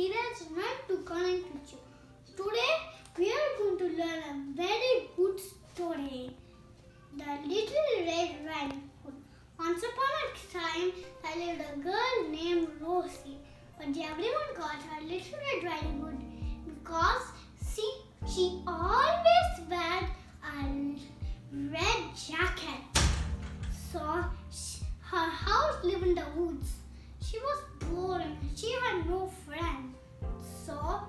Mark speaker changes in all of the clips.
Speaker 1: Neeraj, nice to connect with you. Today we are going to learn a very good story. The Little Red Riding Hood. Once upon a time, there lived a girl named Rosie, but everyone called her Little Red Riding Hood because she always wore a red jacket. So her house lived in the woods. She was boring. She had no friends. So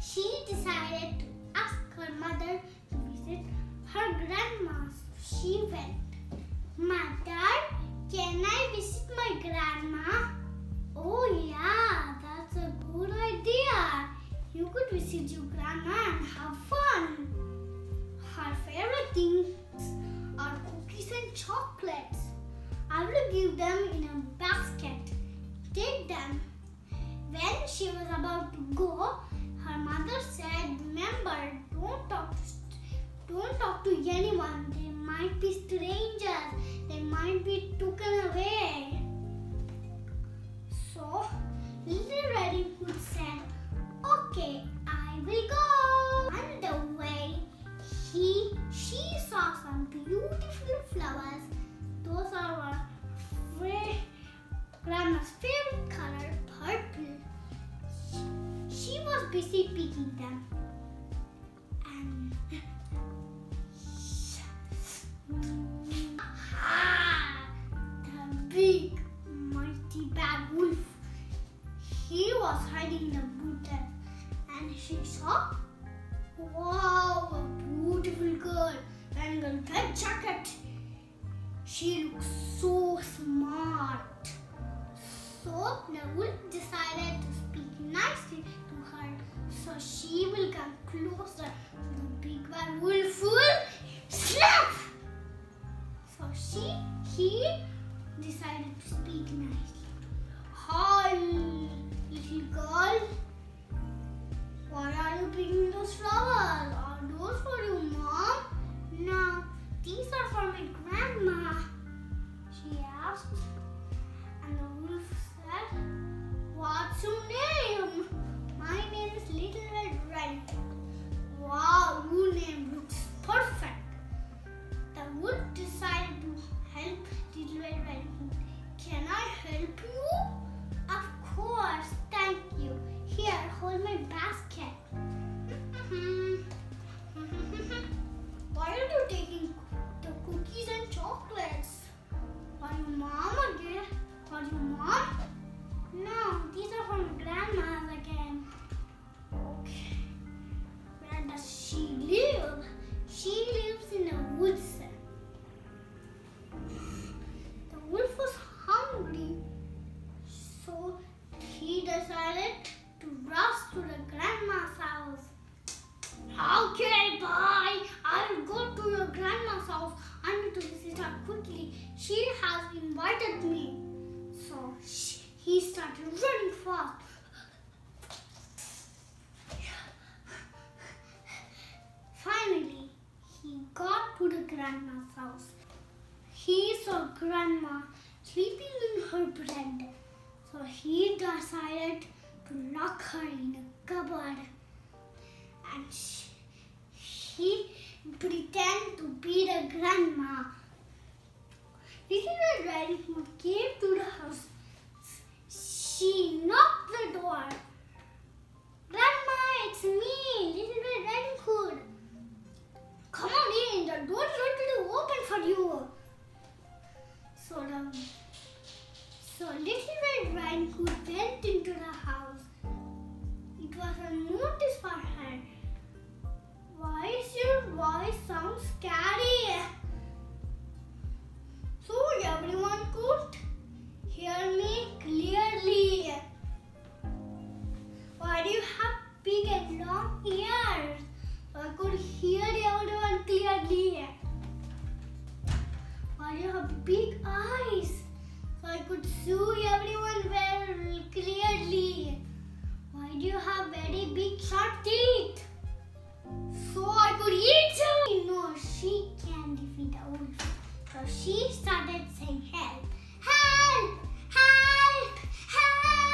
Speaker 1: she decided to ask her mother to visit her grandma. She went. Mother, can I visit my grandma? Oh yeah, that's a good idea. You could visit your grandma and have fun. Her favorite things are cookies and chocolates. I will give them in a basket. Take them. When she was about to go, her mother said, remember, don't talk to anyone. They might be strangers. They might be taken away. So, Little Riding Hood said, okay, I will go. On the way, she saw some beautiful flowers. Those are her grandma's favorite color, purple. She was busy picking them. And the big, mighty bad wolf. He was hiding in the bushes, and she saw, wow, a beautiful girl wearing a red jacket. She looks so smart. So the wolf decided to speak nicely to her. So she will come closer to the big bad wolf. Snap! So he decided to speak nicely. Hi, little girl. Why are you picking those flowers? Are those for your mom? No, these are for my grandma. She asked. And the wolf said, what's your name? My name is Little Red Riding Hood. Wow, your name looks perfect. The wolf decided to help Little Red Riding Hood. Can I help you? Of course, thank you. Here, hold my basket. Why are you taking the cookies and chocolates? For your mom again? For your mom? No, these are from grandma's again. Okay. Where does she live? She lives in the woods. The wolf was hungry, so he decided to rush to the grandma's house. Okay, bye. I'll go to your grandma's house. I need to visit her quickly. She has invited me. So he started running fast. Finally, he got to the grandma's house. He saw grandma sleeping in her bed. So he decided to lock her in a cupboard. And he pretended to be the grandma. Little Red Riding Hood came to the house. She knocked the door. Grandma, it's me, Little Red Riding Hood. Come on in, the door is already open for you. So Little Red Riding Hood went into the house. It was a notice for her. Why is your voice sound scary? So everyone could hear me clearly. Why do you have big and long ears? So I could hear everyone clearly. Why do you have big eyes? So I could see everyone very clearly. Why do you have very big sharp teeth? So I could eat you. No, she can defeat a wolf. So she started saying, help, help, help, help.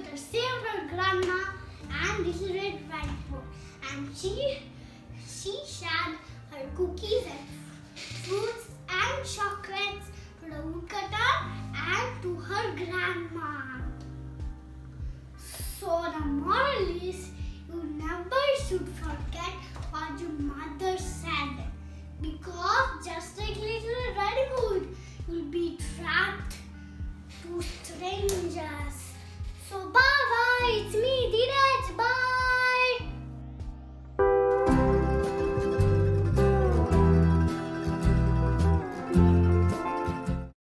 Speaker 1: Woodcutter saved her grandma and Little Red Riding Hood, and she shared her cookies and fruits and chocolates to the woodcutter and to her grandma. So the moral is, you never should forget what your mother said, because just like Little Red Hood, you'll be trapped to strangers. So bye.